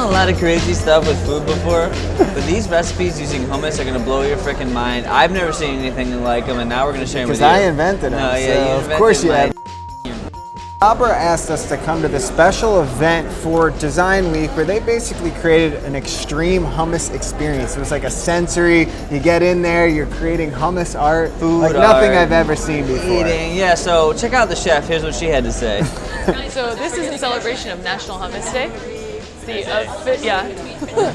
done a lot of crazy stuff with food before, but these recipes using hummus are gonna blow your freaking mind. I've never seen anything like them, and now we're gonna share them with you. Because I invented them. No, yeah, so you invented of course you my have. Sabra asked us to come to this special event for Design Week where they basically created an extreme hummus experience. It was like a sensory, you get in there, you're creating hummus art, Food like nothing art, I've ever seen before. Eating, yeah, so check out the chef. Here's what she had to say. So this is in celebration of National Hummus Day.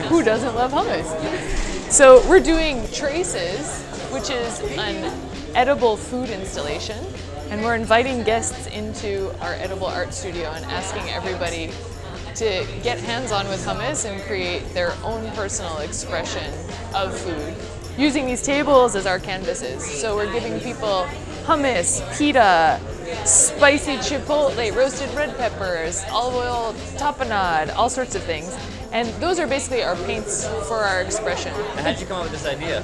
Who doesn't love hummus? So we're doing Traces, which is an edible food installation. And we're inviting guests into our edible art studio and asking everybody to get hands-on with hummus and create their own personal expression of food using these tables as our canvases. So we're giving people hummus, pita, spicy chipotle, roasted red peppers, olive oil tapenade, all sorts of things. And those are basically our paints for our expression. And how'd you come up with this idea?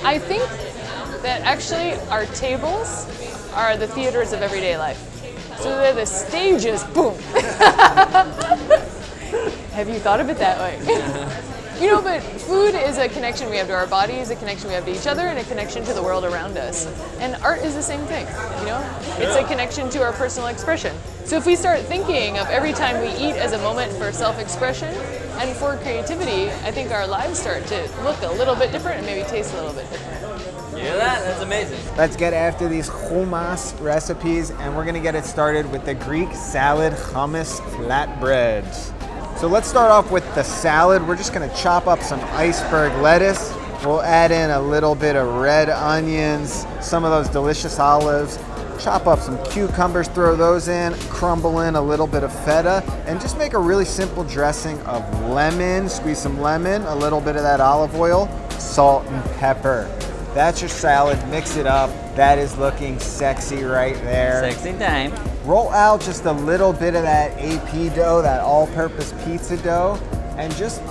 I think that actually our tables are the theaters of everyday life. So they're the stages, boom. Have you thought of it that way? You know, but food is a connection we have to our bodies, a connection we have to each other, and a connection to the world around us. And art is the same thing, you know? It's a connection to our personal expression. So if we start thinking of every time we eat as a moment for self-expression and for creativity, I think our lives start to look a little bit different and maybe taste a little bit different. You hear that? That's amazing. Let's get after these hummus recipes, and we're gonna get it started with the Greek salad hummus flatbreads. So let's start off with the salad. We're just gonna chop up some iceberg lettuce. We'll add in a little bit of red onions, some of those delicious olives, chop up some cucumbers, throw those in, crumble in a little bit of feta, and just make a really simple dressing of lemon, squeeze some lemon, a little bit of that olive oil, salt and pepper. That's your salad, mix it up. That is looking sexy right there. Sexy time. Roll out just a little bit of that AP dough, that all-purpose pizza dough, and just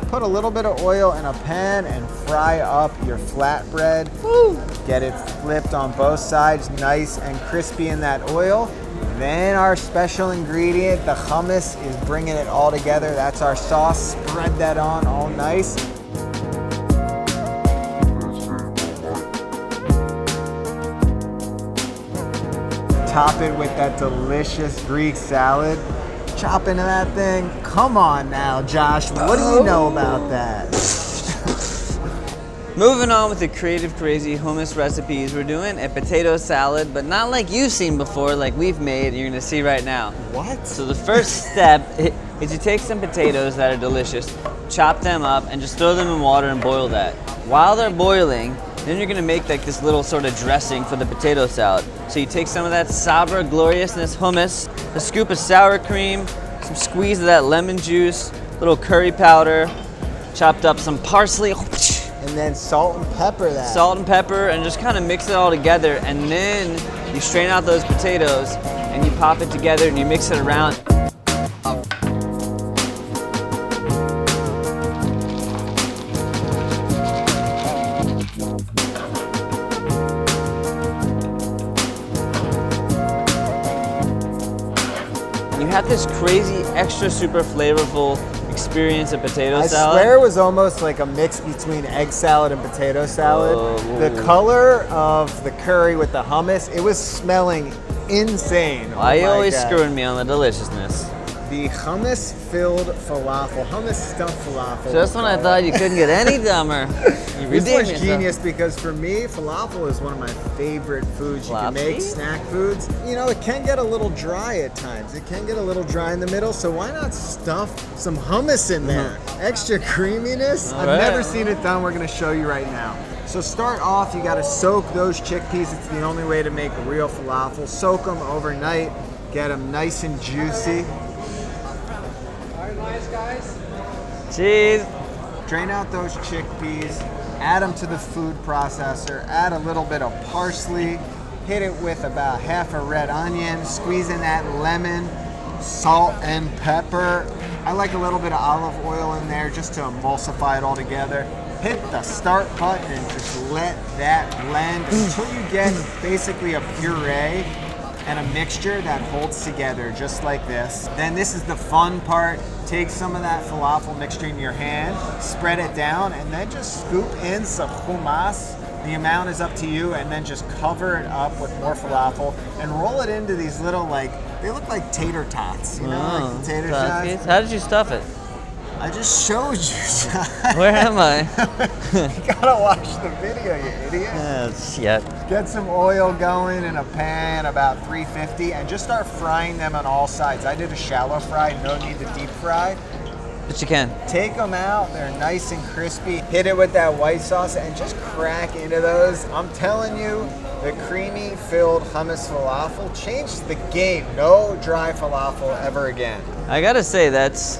put a little bit of oil in a pan and fry up your flatbread. Woo! Get it flipped on both sides, nice and crispy in that oil. Then our special ingredient, the hummus, is bringing it all together. That's our sauce. Spread that on all nice. Top it with that delicious Greek salad. Chop into that thing. Come on now, Josh. What do you know about that? Moving on with the creative, crazy hummus recipes, we're doing a potato salad, but not like you've seen before, like we've made, and you're gonna see right now. What? So the first step is you take some potatoes that are delicious, chop them up, and just throw them in water and boil that. While they're boiling, then you're gonna make like this little sort of dressing for the potato salad. So you take some of that Sabra gloriousness hummus, a scoop of sour cream, some squeeze of that lemon juice, little curry powder, chopped up some parsley, And then salt and pepper that. salt and pepper, and just kind of mix it all together. And then you strain out those potatoes and you pop it together and you mix it around. You have this crazy, extra super flavorful experience of potato salad. I swear it was almost like a mix between egg salad and potato salad. Oh. The color of the curry with the hummus, it was smelling insane. Why are you Oh my always God. screwing me on the deliciousness? The hummus-filled falafel, hummus-stuffed falafel. Just when I thought you couldn't get any dumber, you This redeemed was yourself. genius because for me, falafel is one of my favorite foods. You can make Falafel? snack foods. You know, it can get a little dry at times. It can get a little dry in the middle, so why not stuff some hummus in there? Extra creaminess. All I've right. never seen it done. We're gonna show you right now. So start off, you gotta soak those chickpeas. It's the only way to make a real falafel. Soak them overnight, get them nice and juicy. Cheese. Drain out those chickpeas, add them to the food processor, add a little bit of parsley, hit it with about half a red onion, squeeze in that lemon, salt and pepper. I like a little bit of olive oil in there just to emulsify it all together. Hit the start button and just let that blend until you get basically a puree. and a mixture that holds together just like this. Then this is the fun part. Take some of that falafel mixture in your hand, spread it down, and then just scoop in some hummus. The amount is up to you, and then just cover it up with more falafel and roll it into these little, like, they look like tater tots, you know, like the tater tots. How did you stuff it? I just showed you. Where am I? You gotta watch the video, you idiot. Shit. Get some oil going in a pan, about 350, and just start frying them on all sides. I did a shallow fry, no need to deep fry. But you can. Take them out, they're nice and crispy. Hit it with that white sauce and just crack into those. I'm telling you, the creamy filled hummus falafel changed the game. No dry falafel ever again. I gotta say, that's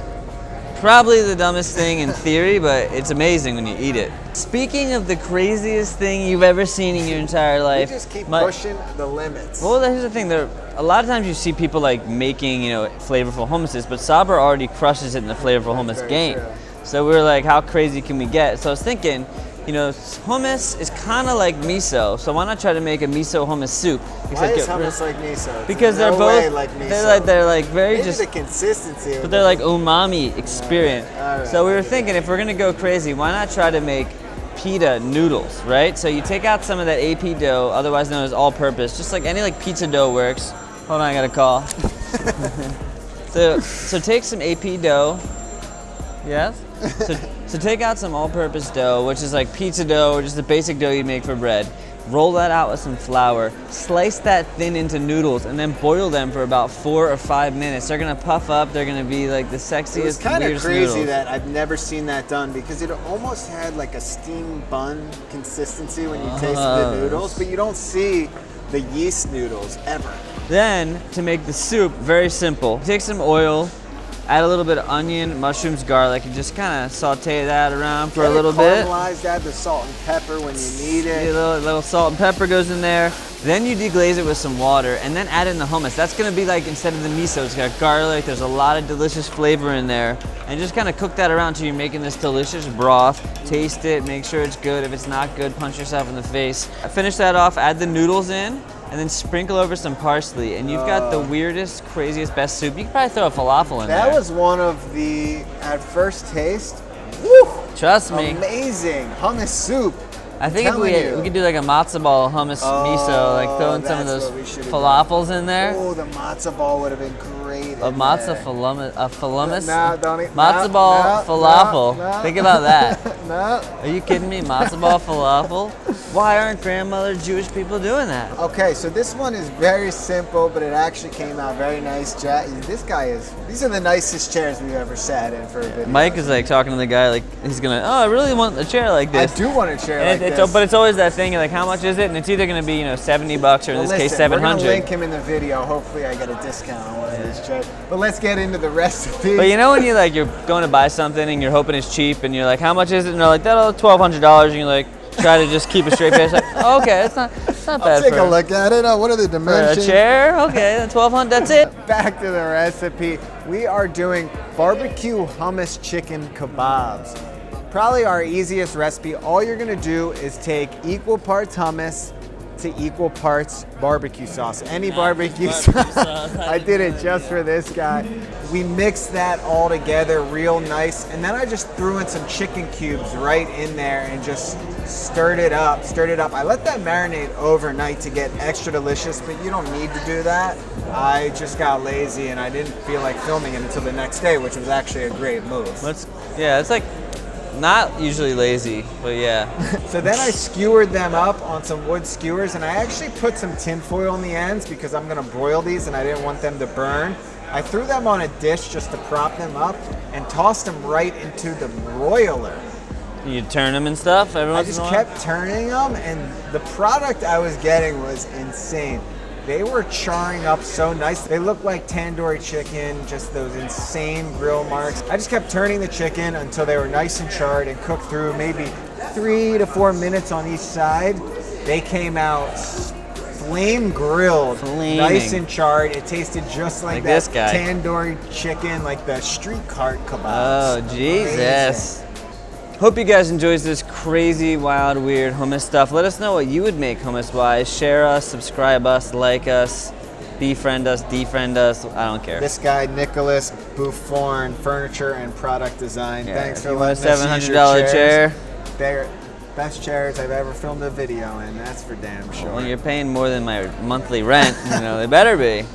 probably the dumbest thing in theory, but it's amazing when you eat it. Speaking of the craziest thing you've ever seen in your entire life. We just keep pushing the limits. Well, here's the thing. A lot of times you see people like making, flavorful hummuses, but Sabra already crushes it in the flavorful hummus game. True. So we were like, how crazy can we get? So I was thinking, hummus is kind of like miso, so why not try to make a miso hummus soup? Why is hummus like miso? Because they're both like miso. they're like very Maybe just the consistency. but they're like umami experience. All right. So we were thinking, if we're gonna go crazy, why not try to make pita noodles, right? So you take out some of that AP dough, otherwise known as all-purpose, just like any pizza dough works. Hold on, I got a call. So take some AP dough. Yes. So take out some all-purpose dough, which is like pizza dough, or just the basic dough you make for bread. Roll that out with some flour. Slice that thin into noodles, and then boil them for about 4 or 5 minutes. They're gonna puff up. They're gonna be like the sexiest, It was kind of crazy noodles. that I've never seen that done, because it almost had like a steam bun consistency when you tasted the noodles, but you don't see the yeast noodles ever. Then, to make the soup, very simple. Take some oil, add a little bit of onion, mushrooms, garlic, and just kind of saute that around for a little bit. Caramelize, add the salt and pepper when you need it. A little salt and pepper goes in there. Then you deglaze it with some water, and then add in the hummus. That's gonna be like, instead of the miso, it's got garlic, there's a lot of delicious flavor in there. And just kind of cook that around till you're making this delicious broth. Taste it, make sure it's good. If it's not good, punch yourself in the face. Finish that off, add the noodles in, and then sprinkle over some parsley, and you've got the weirdest, craziest, best soup. You could probably throw a falafel in there. That was one of the, at first taste, woo! Trust me. Amazing hummus soup. I think if we could do like a matzo ball hummus miso, like throw in some of those falafels in there. Oh, the matzo ball would have been great. A matzo falamus? No, don't eat. Matzo ball falafel. No. Think about that. No. Are you kidding me? Matzo ball falafel? Why aren't grandmother Jewish people doing that? Okay, so this one is very simple, but it actually came out very nice. These are the nicest chairs we've ever sat in for a video. Mike is like talking to the guy like he's gonna, I really want a chair like this. I do want a chair like this. But it's always that thing, like how much is it? And it's either gonna be, $70 or in this case, $700. We're gonna link him in the video. Hopefully I get a discount on one of these chairs. But let's get into the recipe. But when you're going to buy something and you're hoping it's cheap and you're like, how much is it? And they're like, that's $1,200, and you're like, try to just keep a straight face. Like, oh, okay, it's not bad. I'll take a look at it. What are the dimensions? For a chair? Okay, then $1,200. That's it. Back to the recipe. We are doing barbecue hummus chicken kebabs. Probably our easiest recipe. All you're gonna do is take equal parts hummus to equal parts barbecue sauce. Any barbecue sauce. I did it just for this guy. We mixed that all together real nice, and then I just threw in some chicken cubes right in there and just stirred it up. I let that marinate overnight to get extra delicious, but you don't need to do that. I just got lazy and I didn't feel like filming it until the next day, which was actually a great move. It's like not usually lazy, but yeah. So then I skewered them up on some wood skewers, and I actually put some tin foil on the ends because I'm gonna broil these and I didn't want them to burn. I threw them on a dish just to prop them up and tossed them right into the broiler. You turn them and stuff every I once in a just while? kept turning them, and the product I was getting was insane. They were charring up so nice. They looked like tandoori chicken, just those insane grill marks. I just kept turning the chicken until they were nice and charred and cooked through maybe 3 to 4 minutes on each side. They came out flame grilled, nice and charred. It tasted just like that this guy. Tandoori chicken, like the street cart kebabs. Oh, Jesus. Hope you guys enjoyed this crazy, wild, weird hummus stuff. Let us know what you would make hummus-wise. Share us, subscribe us, like us. befriend us, defriend us. I don't care. This guy, Nicholas Buffon, Furniture and Product Design. Yeah, Thanks for you want a letting us use your $700 chair? They're best chairs I've ever filmed a video in. That's for damn sure. When you're paying more than my monthly rent, they better be.